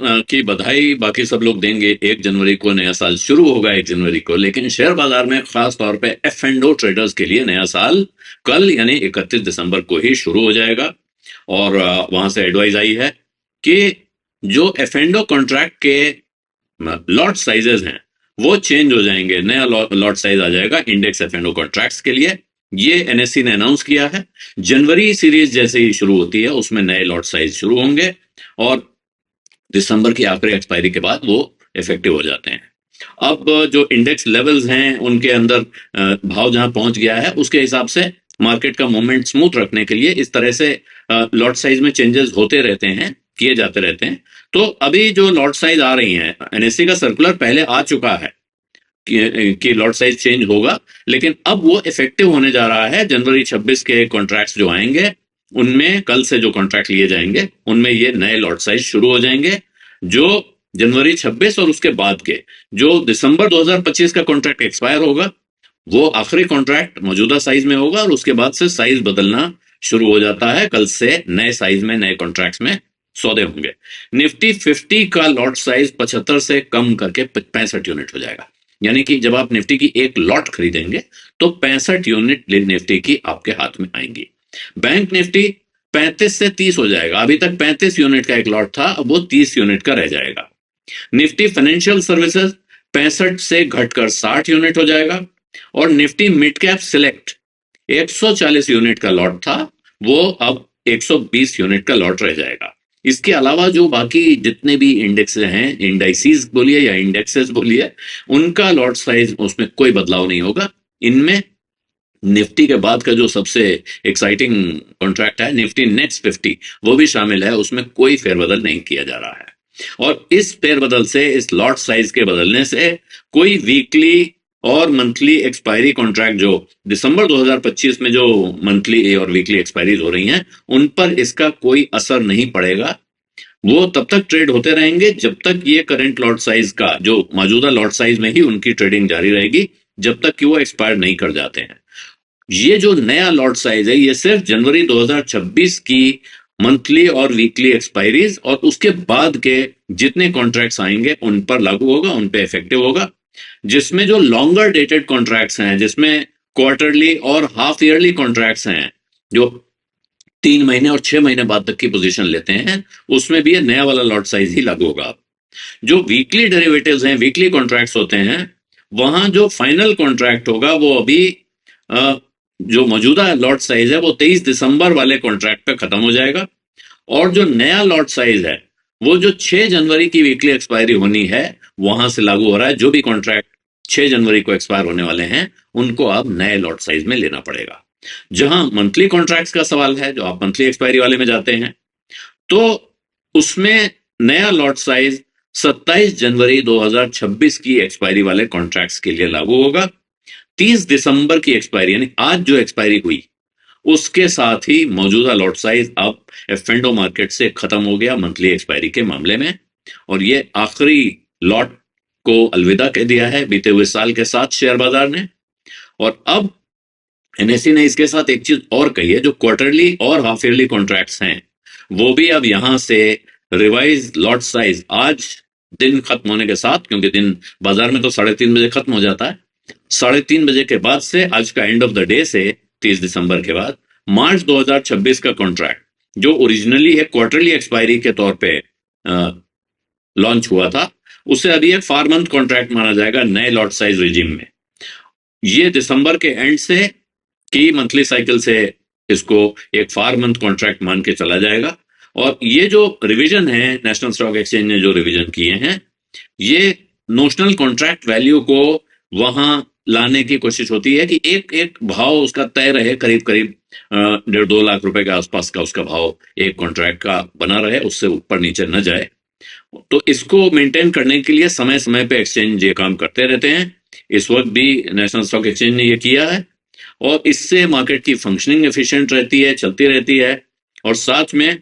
की बधाई बाकी सब लोग देंगे। 1 जनवरी को नया साल शुरू होगा, 1 जनवरी को, लेकिन शेयर बाजार में खास तौर पे एफ एंड ओ ट्रेडर्स के लिए नया साल कल यानी 31 दिसंबर को ही शुरू हो जाएगा। और वहां से एडवाइस आई है कि जो एफ एंड ओ कॉन्ट्रैक्ट के लॉट साइजेस हैं वो चेंज हो जाएंगे। नया लॉट साइज आ जाएगा index F and O contracts के लिए। ये एनएससी ने अनाउंस किया है। जनवरी सीरीज जैसे ही शुरू होती है उसमें नए लॉट साइज शुरू होंगे और दिसंबर की आखिरी एक्सपायरी के बाद वो इफेक्टिव हो जाते हैं। अब जो इंडेक्स लेवल्स हैं उनके अंदर भाव जहां पहुंच गया है उसके हिसाब से मार्केट का मूवमेंट स्मूथ रखने के लिए इस तरह से लॉट साइज में चेंजेस होते रहते हैं, किए जाते रहते हैं। तो अभी जो लॉट साइज आ रही हैं, एनएससी का सर्कुलर पहले आ चुका है कि लॉट साइज चेंज होगा, लेकिन अब वो इफेक्टिव होने जा रहा है। जनवरी 26 के कॉन्ट्रैक्ट्स जो आएंगे उनमें, कल से जो कॉन्ट्रैक्ट लिए जाएंगे उनमें ये नए लॉट साइज शुरू हो जाएंगे। जो जनवरी 26 और उसके बाद के जो दिसंबर 2025 का कॉन्ट्रैक्ट एक्सपायर होगा वो आखिरी कॉन्ट्रैक्ट मौजूदा साइज में होगा और उसके बाद से साइज बदलना शुरू हो जाता है। कल से नए साइज में, नए कॉन्ट्रैक्ट्स में सौदे होंगे। निफ्टी 50 का लॉट साइज 75 से कम करके 65 यूनिट हो जाएगा। यानी कि जब आप निफ्टी की एक लॉट खरीदेंगे तो 65 यूनिट निफ्टी की आपके हाथ में आएंगी। बैंक निफ्टी 35 से 30 हो जाएगा। अभी तक 35 यूनिट का एक लॉट था, अब वो 30 यूनिट का रह जाएगा। निफ्टी फाइनेंशियल सर्विसेज 65 से घटकर 60 यूनिट हो जाएगा। और Nifty mid cap select 140 unit का लॉट था, वो अब 120 यूनिट का लॉट रह जाएगा। इसके अलावा जो बाकी जितने भी इंडेक्स हैं, इंडाइसीज बोलिए या इंडेक्सेस बोलिए, उनका लॉट साइज उसमें कोई बदलाव नहीं होगा। इनमें निफ्टी के बाद का जो सबसे एक्साइटिंग कॉन्ट्रैक्ट है निफ्टी नेक्स्ट 50, वो भी शामिल है, उसमें कोई फेरबदल नहीं किया जा रहा है। और इस फेरबदल से, इस लॉट साइज के बदलने से कोई वीकली और मंथली एक्सपायरी कॉन्ट्रैक्ट जो दिसंबर 2025 में जो मंथली और वीकली एक्सपायरीज हो रही हैं उन पर इसका कोई असर नहीं पड़ेगा। वो तब तक ट्रेड होते रहेंगे जब तक ये करंट लॉट साइज का, जो मौजूदा लॉट साइज में ही उनकी ट्रेडिंग जारी रहेगी, जब तक कि वो एक्सपायर नहीं कर जाते हैं। ये जो नया लॉट साइज है ये सिर्फ जनवरी 2026 की मंथली और वीकली एक्सपायरीज और उसके बाद के जितने कॉन्ट्रैक्ट्स आएंगे उन पर लागू होगा, उन पे इफेक्टिव होगा। जिसमें जो लॉन्गर डेटेड कॉन्ट्रैक्ट्स हैं, जिसमें क्वार्टरली और हाफ ईयरली कॉन्ट्रैक्ट्स हैं, जो 3 महीने और 6 महीने बाद तक की पोजीशन लेते हैं, उसमें भी ये नया वाला लॉट साइज ही लागू होगा। जो वीकली डेरिवेटिव्स हैं, वीकली कॉन्ट्रैक्ट्स होते हैं, वहां जो फाइनल कॉन्ट्रैक्ट होगा वो अभी जो मौजूदा लॉट साइज है वो 23 दिसंबर वाले कॉन्ट्रैक्ट पे खत्म हो जाएगा। और जो नया लॉट साइज है वो जो 6 जनवरी की वीकली एक्सपायरी होनी है वहां से लागू हो रहा है। जो भी कॉन्ट्रैक्ट 6 जनवरी को एक्सपायर होने वाले हैं उनको अब नए लॉट साइज में लेना पड़ेगा। जहां मंथली कॉन्ट्रैक्ट्स का सवाल है, जो आप मंथली एक्सपायरी वाले में जाते हैं, तो उसमें नया लॉट साइज 27 जनवरी 2026 की एक्सपायरी वाले कॉन्ट्रैक्ट्स के लिए लागू होगा। 30 दिसंबर की एक्सपायरी यानी आज जो एक्सपायरी हुई उसके साथ ही मौजूदा लॉट साइज अब एफ एंड ओ मार्केट से खत्म हो गया मंथली एक्सपायरी के मामले में, और ये आखिरी लॉट को अलविदा कह दिया है बीते हुए साल के साथ शेयर बाजार ने। और अब एनएससी ने इसके साथ एक चीज और कही है, जो क्वार्टरली और हाफ ईयरली कॉन्ट्रैक्ट्स हैं वो भी अब यहां से रिवाइज लॉट साइज आज दिन खत्म होने के साथ, क्योंकि दिन बाजार में तो 3:30 बजे खत्म हो जाता है, 3:30 बजे के बाद से, आज का एंड ऑफ द डे से 30 दिसंबर के बाद, मार्च 2026 का कॉन्ट्रैक्ट जो ओरिजिनली है क्वार्टरली एक्सपायरी के तौर पे लॉन्च हुआ था, उसे अभी एक 4 मंथ कॉन्ट्रैक्ट माना जाएगा नए लॉट साइज रिजिम में। ये दिसंबर के एंड से की मंथली साइकिल से इसको एक 4 मंथ कॉन्ट्रैक्ट मान के चला जाएगा। और ये जो रिवीजन है, नेशनल स्टॉक एक्सचेंज ने जो रिवीजन किए हैं, ये नोशनल कॉन्ट्रैक्ट वैल्यू को वहां लाने की कोशिश होती है कि एक एक भाव उसका तय रहे, करीब करीब 1.5-2 लाख रुपए के आसपास का उसका भाव एक कॉन्ट्रैक्ट का बना रहे, उससे ऊपर नीचे न जाए। तो इसको मेंटेन करने के लिए समय समय पे एक्सचेंज ये काम करते रहते हैं। इस वक्त भी नेशनल स्टॉक एक्सचेंज ने ये किया है और इससे मार्केट की फंक्शनिंग एफिशिएंट रहती है, चलती रहती है, और साथ में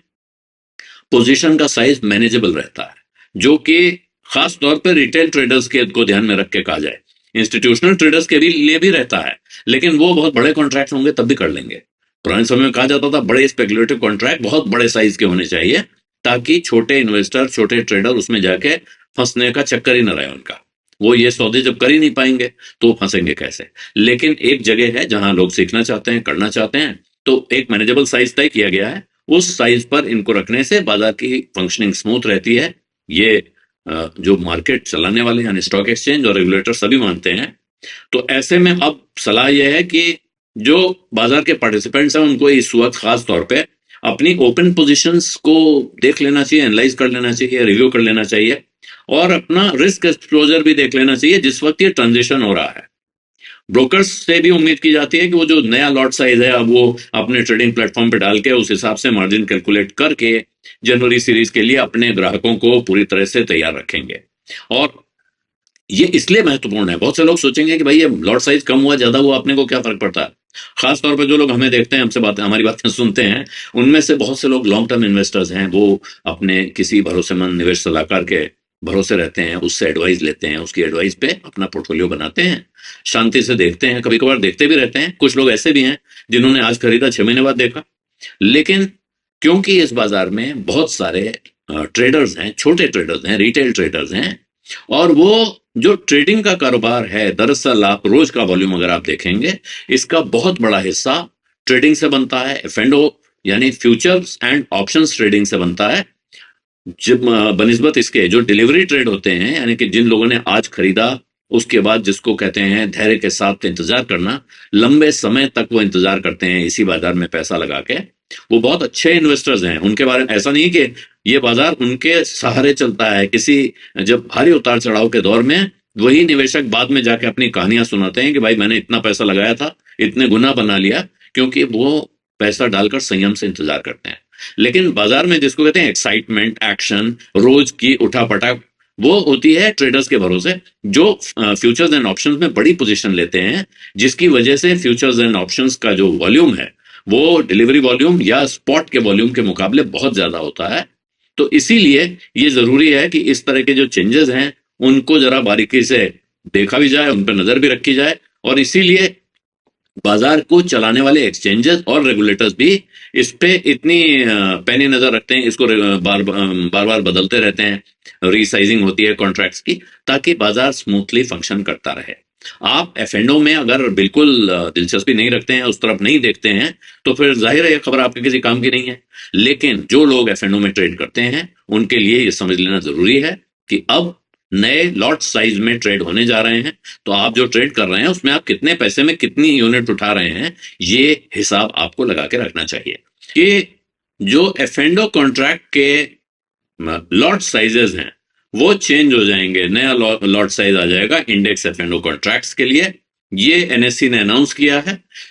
पोजीशन का साइज मैनेजेबल रहता है, जो कि खास तौर पर रिटेल ट्रेडर्स के को ध्यान में रख के कहा जाए। इंस्टीट्यूशनल ट्रेडर्स के लिए भी रहता है, लेकिन वो बहुत बड़े कॉन्ट्रैक्ट होंगे तब भी कर लेंगे। पुराने समय में कहा जाता था बड़े स्पेकुलेटिव कॉन्ट्रैक्ट बहुत बड़े साइज के होने चाहिए ताकि छोटे इन्वेस्टर, छोटे ट्रेडर उसमें जाके फंसने का चक्कर ही न रहे उनका। वो ये सौदे जब कर ही नहीं पाएंगे तो वो फंसेंगे कैसे। लेकिन एक जगह है जहां लोग सीखना चाहते हैं, करना चाहते हैं, तो एक मैनेजेबल साइज तय किया गया है। उस साइज पर इनको रखने से बाजार की फंक्शनिंग स्मूथ रहती है। ये जो मार्केट चलाने वाले यानी स्टॉक एक्सचेंज और रेगुलेटर सभी मानते हैं। तो ऐसे में अब सलाह यह है कि जो बाजार के पार्टिसिपेंट्स हैं उनको इस वक्त खास तौर पे अपनी ओपन पोजीशंस को देख लेना चाहिए, एनालाइज कर लेना चाहिए, रिव्यू कर लेना चाहिए और अपना रिस्क एक्सपोजर भी देख लेना चाहिए जिस वक्त ये ट्रांजिशन हो रहा है। ब्रोकर्स से भी उम्मीद की जाती है कि वो जो नया लॉट साइज है अब वो अपने ट्रेडिंग प्लेटफॉर्म पे डाल के उस हिसाब से मार्जिन कैलकुलेट करके जनवरी सीरीज के लिए अपने ग्राहकों को पूरी तरह से तैयार रखेंगे। और ये इसलिए महत्वपूर्ण है, बहुत से लोग सोचेंगे कि भाई ये लॉट साइज कम हुआ ज्यादा हुआ अपने को क्या फर्क पड़ता है। खास तौर पर जो लोग हमें देखते हैं, हमसे बात हमारी बातें सुनते हैं, उनमें से बहुत से लोग लॉन्ग टर्म इन्वेस्टर्स हैं। वो अपने किसी भरोसेमंद निवेश सलाहकार के भरोसे रहते हैं, उससे एडवाइस लेते हैं, उसकी एडवाइस पे अपना पोर्टफोलियो बनाते हैं, शांति से देखते हैं, कभी कभार देखते भी रहते हैं। कुछ लोग ऐसे भी हैं जिन्होंने आज खरीदा 6 महीने बाद देखा। लेकिन क्योंकि इस बाजार में बहुत सारे ट्रेडर्स हैं, छोटे ट्रेडर्स हैं, रिटेल ट्रेडर्स हैं, और वो जो ट्रेडिंग का कारोबार है, दरअसल आप रोज का वॉल्यूम अगर आप देखेंगे, इसका बहुत बड़ा हिस्सा ट्रेडिंग से बनता है। एफ&ओ यानी फ्यूचर्स एंड ऑप्शंस ट्रेडिंग से बनता है। जब बनिस्बत इसके जो डिलीवरी ट्रेड होते हैं, यानी कि जिन लोगों ने आज खरीदा उसके बाद जिसको कहते हैं धैर्य के साथ इंतजार करना, लंबे समय तक वो इंतजार करते हैं इसी बाजार में पैसा लगा के, वो बहुत अच्छे इन्वेस्टर्स हैं। उनके बारे में ऐसा नहीं कि ये बाजार उनके सहारे चलता है। किसी जब भारी उतार चढ़ाव के दौर में वही निवेशक बाद में जाके अपनी कहानियां सुनाते हैं कि भाई मैंने इतना पैसा लगाया था, इतने गुना बना लिया, क्योंकि वो पैसा डालकर संयम से इंतजार करते हैं। लेकिन बाजार में जिसको कहते हैं एक्साइटमेंट, एक्शन, रोज की उठापटक, वो होती है ट्रेडर्स के भरोसे जो फ्यूचर्स एंड ऑप्शंस में बड़ी पोजीशन लेते हैं, जिसकी वजह से फ्यूचर्स एंड ऑप्शंस का जो वॉल्यूम है वो डिलीवरी वॉल्यूम या स्पॉट के वॉल्यूम के मुकाबले बहुत ज्यादा होता है। तो इसीलिए ये जरूरी है कि इस तरह के जो चेंजेस हैं उनको जरा बारीकी से देखा भी जाए, उन पर नजर भी रखी जाए। और इसीलिए बाजार को चलाने वाले एक्सचेंजेस और रेगुलेटर्स भी इस पे इतनी पैनी नजर रखते हैं, इसको बार बार बदलते रहते हैं, रीसाइजिंग होती है कॉन्ट्रैक्ट्स की, ताकि बाजार स्मूथली फंक्शन करता रहे। आप एफ&ओ में अगर बिल्कुल दिलचस्पी नहीं रखते हैं, उस तरफ नहीं देखते हैं, तो फिर जाहिर है ये खबर आपके किसी काम की नहीं है। लेकिन जो लोग एफ&ओ में ट्रेड करते हैं उनके लिए ये समझ लेना जरूरी है कि अब नए लॉट साइज में ट्रेड होने जा रहे हैं। तो आप जो ट्रेड कर रहे हैं उसमें आप कितने पैसे में कितनी यूनिट उठा रहे हैं, ये हिसाब आपको लगा के रखना चाहिए। कि जो एफ&ओ कॉन्ट्रैक्ट के लॉट साइजेस हैं वो चेंज हो जाएंगे, नया लॉट साइज आ जाएगा इंडेक्स एफ&ओ कॉन्ट्रैक्ट्स के लिए। ये एनएससी ने अनाउंस किया है।